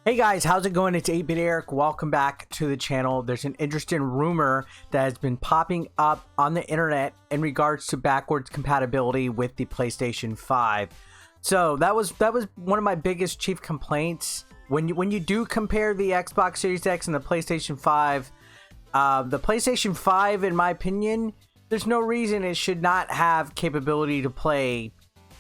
Hey guys, how's it going? It's 8-Bit Eric. Welcome back to the channel. There's an interesting rumor that has been popping up on the internet in regards to backwards compatibility with the PlayStation 5. So that was one of my biggest chief complaints. When you do compare the Xbox Series X and the PlayStation 5, the PlayStation 5, in my opinion, there's no reason it should not have capability to play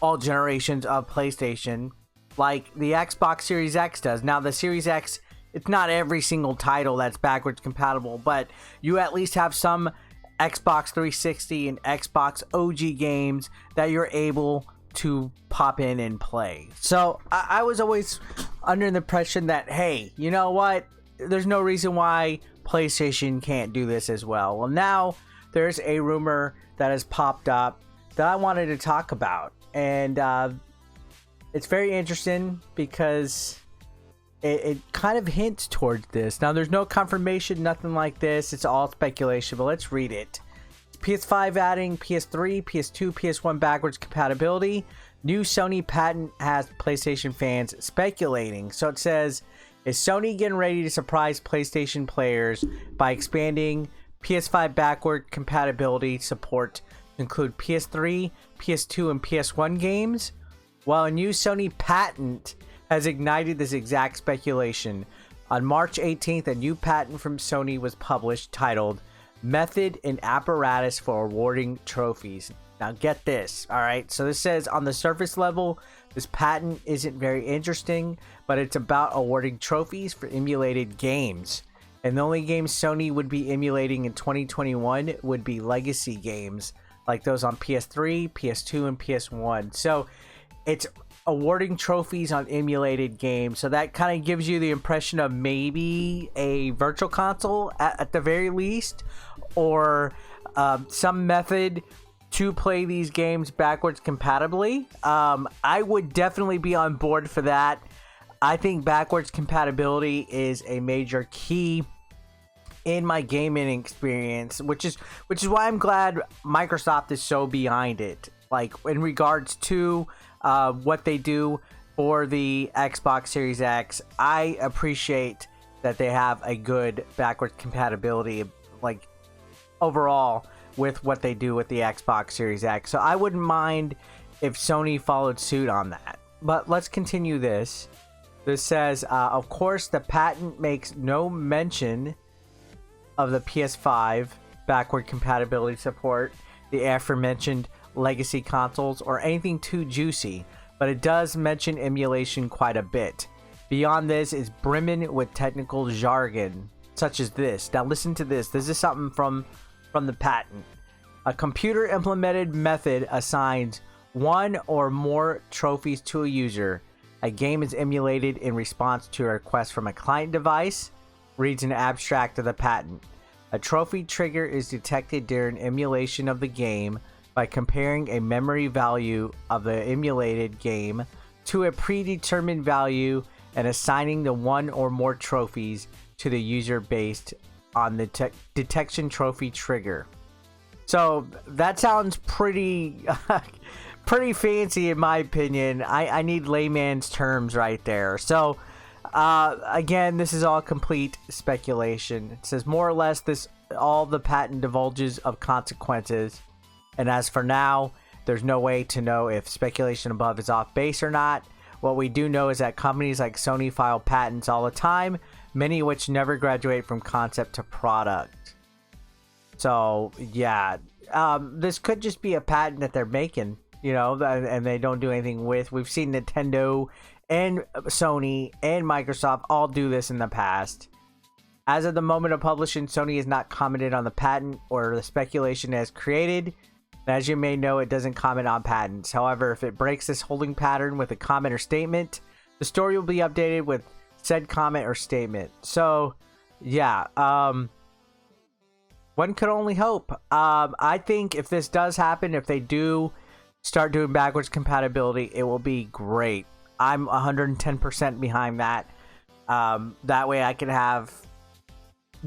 all generations of PlayStation like the Xbox Series X does. Now, the Series X, it's not every single title that's backwards compatible, but you at least have some Xbox 360 and Xbox OG games that you're able to pop in and play. So I was always under the impression that, hey, you know what? There's no reason why PlayStation can't do this as well. Well, now there's a rumor that has popped up that I wanted to talk about. And it's very interesting because it kind of hints towards this. Now, there's no confirmation, nothing like this. It's all speculation, but let's read it. PS5 adding PS3, PS2, PS1 backwards compatibility. New Sony patent has PlayStation fans speculating. So it says, is Sony getting ready to surprise PlayStation players by expanding PS5 backward compatibility support to include PS3, PS2, and PS1 games? Well, a new Sony patent has ignited this exact speculation. On March 18th, a new patent from Sony was published titled Method and Apparatus for Awarding Trophies. Now get this, alright? So this says on the surface level, this patent isn't very interesting, but it's about awarding trophies for emulated games. And the only games Sony would be emulating in 2021 would be legacy games, like those on PS3, PS2, and PS1. So it's awarding trophies on emulated games. So that kind of gives you the impression of maybe a virtual console at the very least, or some method to play these games backwards compatibly. I would definitely be on board for that. I think backwards compatibility is a major key in my gaming experience, which is why I'm glad Microsoft is so behind it. Like in regards to what they do for the Xbox Series X, I appreciate that they have a good backwards compatibility, like overall, with what they do with the Xbox Series X. So I wouldn't mind if Sony followed suit on that. But let's continue this. This says, of course, the patent makes no mention of the PS5 backward compatibility support, the aforementioned legacy consoles, or anything too juicy, but it does mention emulation quite a bit. Beyond this is brimming with technical jargon such as this. Now listen to this. This is something from the patent. A computer implemented method assigns one or more trophies to a user. A game is emulated in response to a request from a client device, reads an abstract of the patent. A trophy trigger is detected during emulation of the game by comparing a memory value of the emulated game to a predetermined value and assigning the one or more trophies to the user based on the detection trophy trigger. So that sounds pretty pretty fancy in my opinion. I need layman's terms right there. So again, this is all complete speculation. It says more or less this all the patent divulges of consequences. And as for now, there's no way to know if speculation above is off base or not. What we do know is that companies like Sony file patents all the time, many of which never graduate from concept to product. So, yeah, this could just be a patent that they're making, you know, and they don't do anything with. We've seen Nintendo and Sony and Microsoft all do this in the past. As of the moment of publishing, Sony has not commented on the patent or the speculation it has created. As you may know, it doesn't comment on patents. However, if it breaks this holding pattern with a comment or statement, the story will be updated with said comment or statement. So, yeah, one could only hope. I think if this does happen, if they do start doing backwards compatibility, it will be great. I'm 110% behind that. That way I can have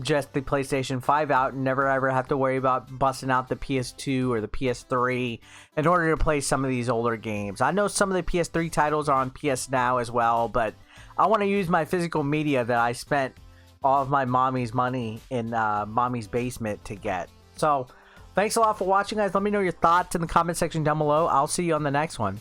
just the PlayStation 5 out and never ever have to worry about busting out the PS2 or the PS3 in order to play some of these older games. I know some of the PS3 titles are on PS Now as well, but I want to use my physical media that I spent all of my mommy's money in mommy's basement to get. So thanks a lot for watching, guys. Let me know your thoughts in the comment section down below. I'll see you on the next one.